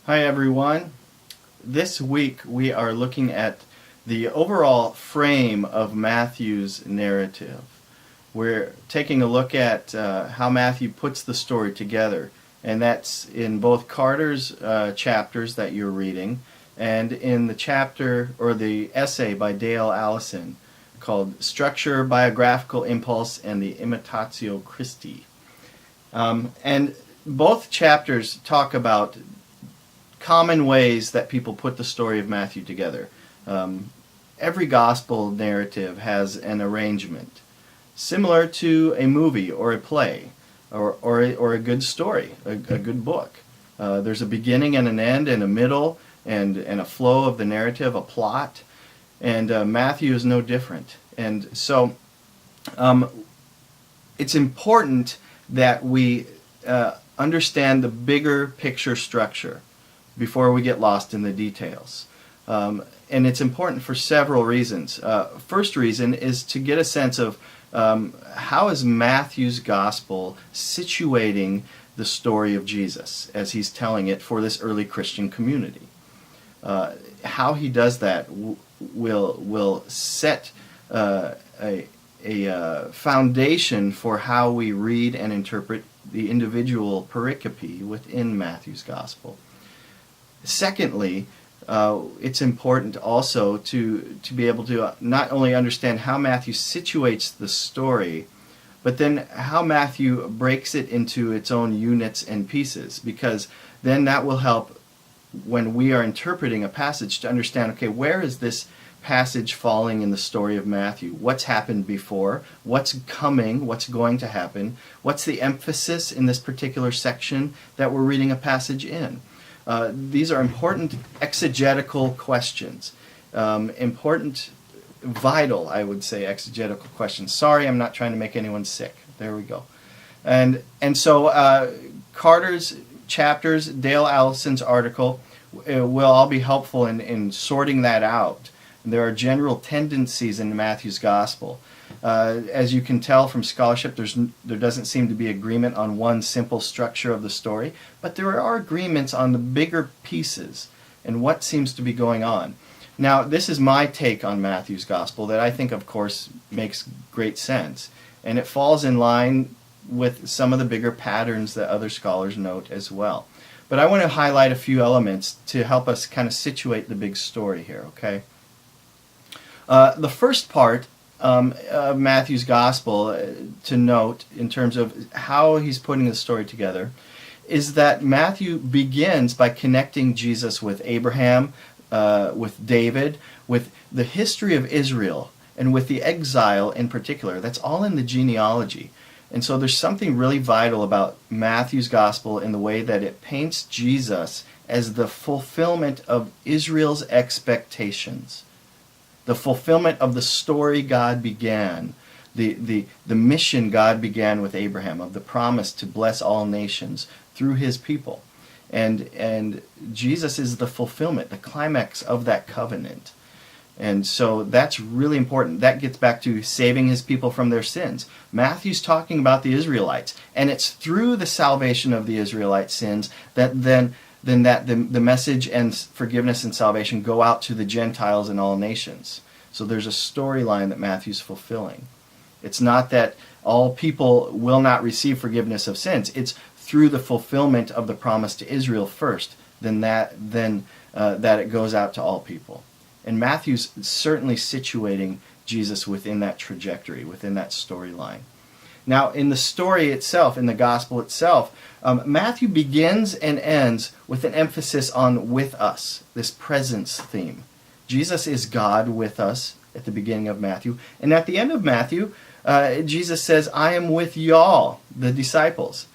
Hi everyone. This week we are looking at the overall frame of Matthew's narrative. We're taking a look at how Matthew puts the story together, and that's in both Carter's chapters that you're reading and in the chapter or the essay by Dale Allison called Structure, Biographical Impulse, and the Imitatio Christi. And both chapters talk about common ways that people put the story of Matthew together. Every gospel narrative has an arrangement, similar to a movie or a play or a good story, a good book. There's a beginning and an end and a middle and a flow of the narrative, a plot, and Matthew is no different. And so it's important that we understand the bigger picture structure before we get lost in the details. And it's important for several reasons. First reason is to get a sense of how is Matthew's gospel situating the story of Jesus as he's telling it for this early Christian community. How he does that will set a foundation for how we read and interpret the individual pericope within Matthew's gospel. Secondly, it's important also to be able to not only understand how Matthew situates the story, but then how Matthew breaks it into its own units and pieces, because then that will help when we are interpreting a passage to understand, okay, where is this passage falling in the story of Matthew? What's happened before? What's coming? What's going to happen? What's the emphasis in this particular section that we're reading a passage in? These are important exegetical questions, important, vital, I would say, exegetical questions. Sorry, I'm not trying to make anyone sick. There we go. And so Carter's chapters, Dale Allison's article, will all be helpful in sorting that out. There are general tendencies in Matthew's gospel. As you can tell from scholarship, there doesn't seem to be agreement on one simple structure of the story, but there are agreements on the bigger pieces and what seems to be going on. Now, this is my take on Matthew's gospel that I think, of course, makes great sense, and it falls in line with some of the bigger patterns that other scholars note as well. But I want to highlight a few elements to help us kind of situate the big story here, okay? The first part of Matthew's gospel to note in terms of how he's putting the story together is that Matthew begins by connecting Jesus with Abraham, with David, with the history of Israel, and with the exile in particular. That's all in the genealogy. And so there's something really vital about Matthew's gospel in the way that it paints Jesus as the fulfillment of Israel's expectations. The fulfillment of the story God began, the mission God began with Abraham, of the promise to bless all nations through his people. And Jesus is the fulfillment, the climax of that covenant. And so that's really important. That gets back to saving his people from their sins. Matthew's talking about the Israelites, and it's through the salvation of the Israelite sins that then the message and forgiveness and salvation go out to the Gentiles and all nations. So there's a storyline that Matthew's fulfilling. It's not that all people will not receive forgiveness of sins. It's through the fulfillment of the promise to Israel first, that it goes out to all people. And Matthew's certainly situating Jesus within that trajectory, within that storyline. Now, in the story itself, in the gospel itself, Matthew begins and ends with an emphasis on with us, this presence theme. Jesus is God with us at the beginning of Matthew. And at the end of Matthew, Jesus says, I am with y'all, the disciples.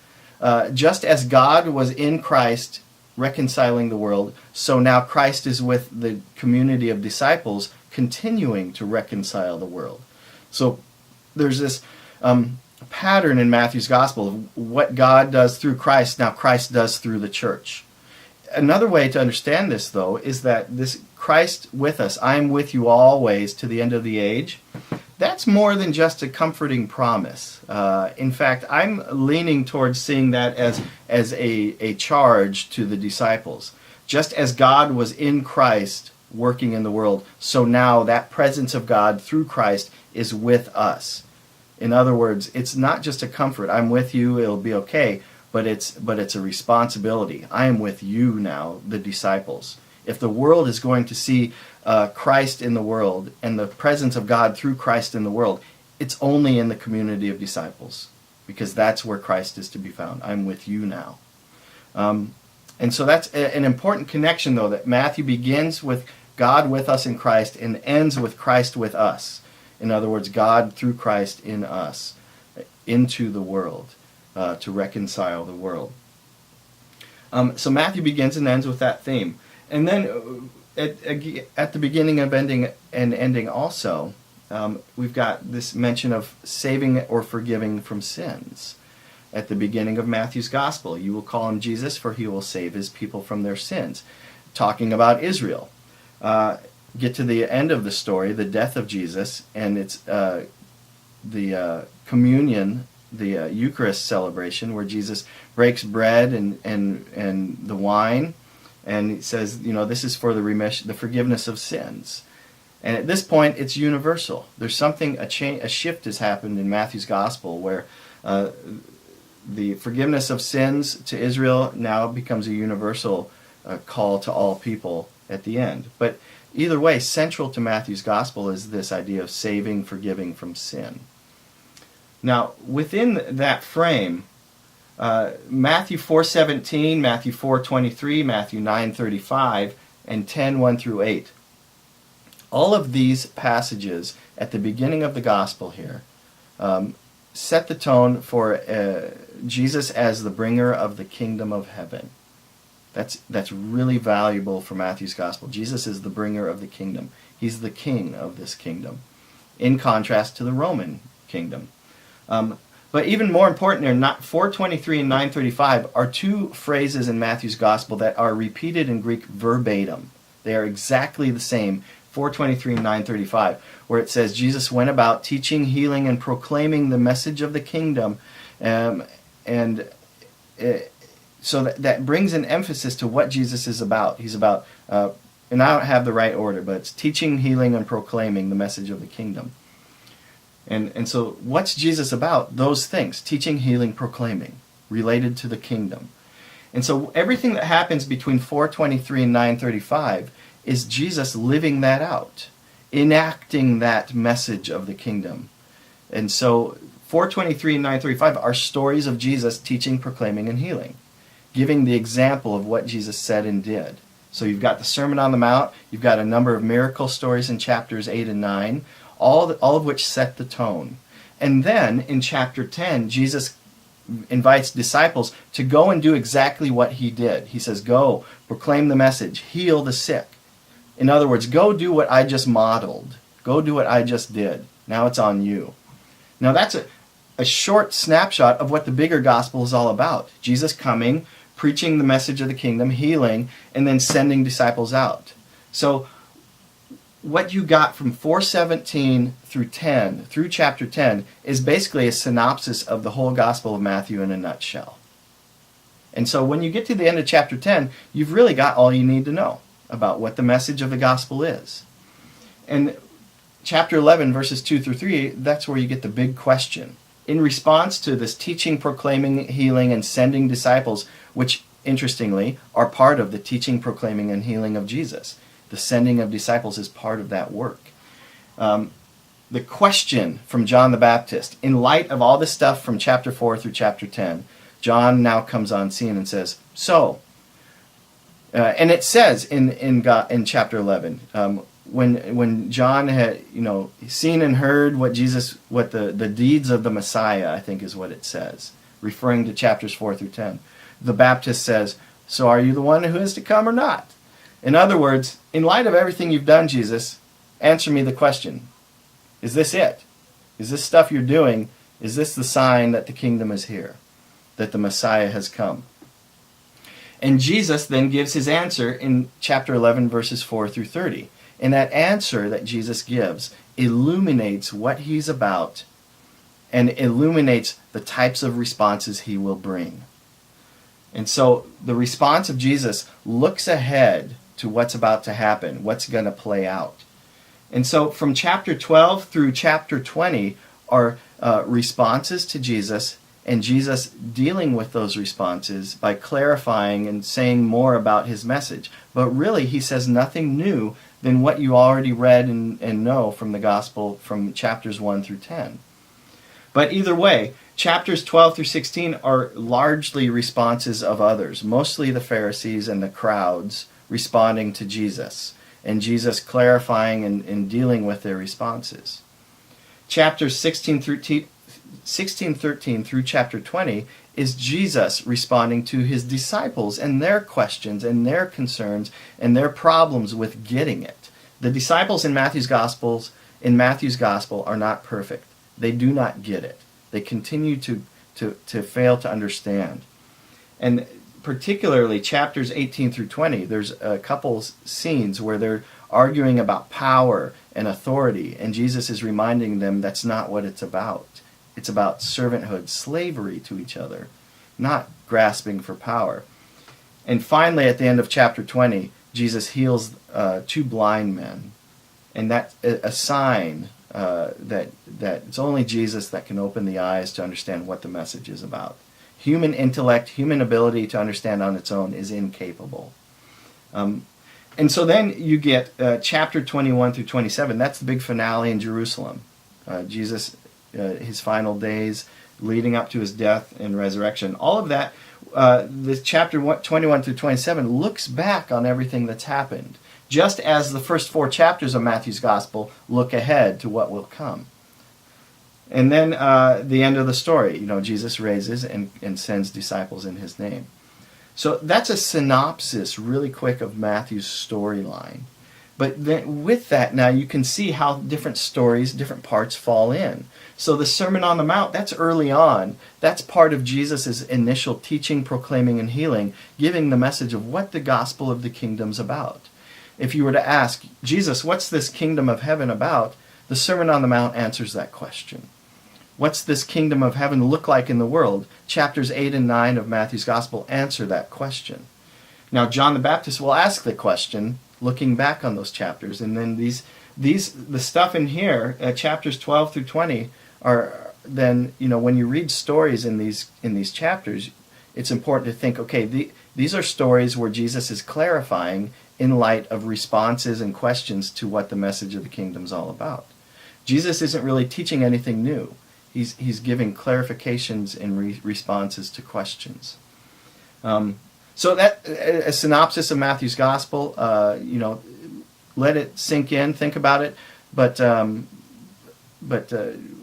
Just as God was in Christ reconciling the world, so now Christ is with the community of disciples continuing to reconcile the world. So there's this pattern in Matthew's gospel of what God does through Christ, now Christ does through the church. Another way to understand this, though, is that this Christ with us, I am with you always to the end of the age, that's more than just a comforting promise. In fact, I'm leaning towards seeing that as a charge to the disciples. Just as God was in Christ working in the world, so now that presence of God through Christ is with us. In other words, it's not just a comfort. I'm with you, it'll be okay, but it's a responsibility. I am with you now, the disciples. If the world is going to see Christ in the world and the presence of God through Christ in the world, it's only in the community of disciples, because that's where Christ is to be found. I'm with you now. And so that's an important connection, though, that Matthew begins with God with us in Christ and ends with Christ with us. In other words, God through Christ in us, into the world, to reconcile the world. So Matthew begins and ends with that theme. And then at the beginning of ending and ending also, we've got this mention of saving or forgiving from sins. At the beginning of Matthew's Gospel, you will call him Jesus, for he will save his people from their sins. Talking about Israel. Get to the end of the story, the death of Jesus, and it's the communion, the Eucharist celebration, where Jesus breaks bread and the wine, and he says, this is for the forgiveness of sins. And at this point, it's universal. There's something, a shift has happened in Matthew's Gospel, where the forgiveness of sins to Israel now becomes a universal call to all people at the end. But either way, central to Matthew's Gospel is this idea of saving, forgiving from sin. Now, within that frame, Matthew 4:17, Matthew 4:23, Matthew 9:35, and 10:1 through 8. All of these passages at the beginning of the Gospel here set the tone for Jesus as the bringer of the kingdom of heaven. That's really valuable for Matthew's Gospel. Jesus is the bringer of the kingdom. He's the king of this kingdom, in contrast to the Roman kingdom. But even more important, 4:23 and 9:35 are two phrases in Matthew's Gospel that are repeated in Greek verbatim. They are exactly the same, 4:23 and 9:35, where it says, Jesus went about teaching, healing, and proclaiming the message of the kingdom. So that brings an emphasis to what Jesus is about. He's about, and I don't have the right order, but it's teaching, healing, and proclaiming the message of the kingdom. And so what's Jesus about? Those things, teaching, healing, proclaiming, related to the kingdom. And so everything that happens between 4:23 and 9:35 is Jesus living that out, enacting that message of the kingdom. And so 4:23 and 9:35 are stories of Jesus teaching, proclaiming, and healing, giving the example of what Jesus said and did. So you've got the Sermon on the Mount, you've got a number of miracle stories in chapters 8 and 9, all of which set the tone. And then in chapter 10, Jesus invites disciples to go and do exactly what he did. He says, go, proclaim the message, heal the sick. In other words, go do what I just modeled. Go do what I just did. Now it's on you. Now that's a short snapshot of what the bigger gospel is all about. Jesus coming, preaching the message of the kingdom, healing, and then sending disciples out. So what you got from 4:17 through 10, through chapter 10, is basically a synopsis of the whole Gospel of Matthew in a nutshell. And so when you get to the end of chapter 10, you've really got all you need to know about what the message of the gospel is. And chapter 11, verses 2 through 3, that's where you get the big question. In response to this teaching, proclaiming, healing, and sending disciples, which, interestingly, are part of the teaching, proclaiming, and healing of Jesus. The sending of disciples is part of that work. The question from John the Baptist, in light of all this stuff from chapter 4 through chapter 10, John now comes on scene and says, and it says in chapter 11, when John had seen and heard what the deeds of the Messiah, I think is what it says, referring to chapters 4 through 10, the Baptist says, so are you the one who is to come or not? In other words, in light of everything you've done, Jesus, answer me the question. Is this it? Is this stuff you're doing, is this the sign that the kingdom is here? That the Messiah has come? And Jesus then gives his answer in chapter 11, verses 4 through 30. And that answer that Jesus gives illuminates what he's about and illuminates the types of responses he will bring. And so the response of Jesus looks ahead to what's about to happen, what's going to play out. And so from chapter 12 through chapter 20 are responses to Jesus, and Jesus dealing with those responses by clarifying and saying more about his message. But really, he says nothing new than what you already read and know from the gospel from chapters 1 through 10. But either way, chapters 12 through 16 are largely responses of others, mostly the Pharisees and the crowds responding to Jesus, and Jesus clarifying and dealing with their responses. Chapters 16 13 through chapter 20 is Jesus responding to his disciples and their questions and their concerns and their problems with getting it. The disciples in Matthew's Gospel are not perfect. They do not get it. They continue to fail to understand. And particularly chapters 18 through 20, there's a couple scenes where they're arguing about power and authority, and Jesus is reminding them that's not what it's about. It's about servanthood, slavery to each other, not grasping for power. And finally, at the end of chapter 20, Jesus heals 2 blind men, and that's a sign that it's only Jesus that can open the eyes to understand what the message is about. Human intellect, human ability to understand on its own is incapable. And so then you get chapter 21 through 27. That's the big finale in Jerusalem. Jesus, his final days leading up to his death and resurrection. All of that, the chapter 21 through 27 looks back on everything that's happened, just as the first 4 chapters of Matthew's Gospel look ahead to what will come. And then the end of the story, Jesus raises and sends disciples in his name. So that's a synopsis, really quick, of Matthew's storyline. But then with that, now you can see how different stories, different parts fall in. So the Sermon on the Mount, that's early on. That's part of Jesus' initial teaching, proclaiming, and healing, giving the message of what the gospel of the kingdom's about. If you were to ask, Jesus, what's this kingdom of heaven about? The Sermon on the Mount answers that question. What's this kingdom of heaven look like in the world? Chapters 8 and 9 of Matthew's Gospel answer that question. Now, John the Baptist will ask the question, looking back on those chapters, and then the stuff in here, chapters 12 through 20, are then, when you read stories in these chapters, it's important to think, okay, these are stories where Jesus is clarifying in light of responses and questions to what the message of the kingdom's all about. Jesus isn't really teaching anything new. He's giving clarifications and responses to questions. So that a synopsis of Matthew's Gospel. Let it sink in. Think about it. But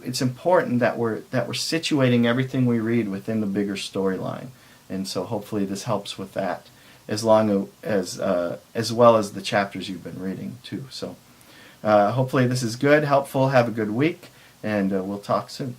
it's important that we're situating everything we read within the bigger storyline. And so hopefully this helps with that, as well as the chapters you've been reading too. So hopefully this is good, helpful. Have a good week. And we'll talk soon.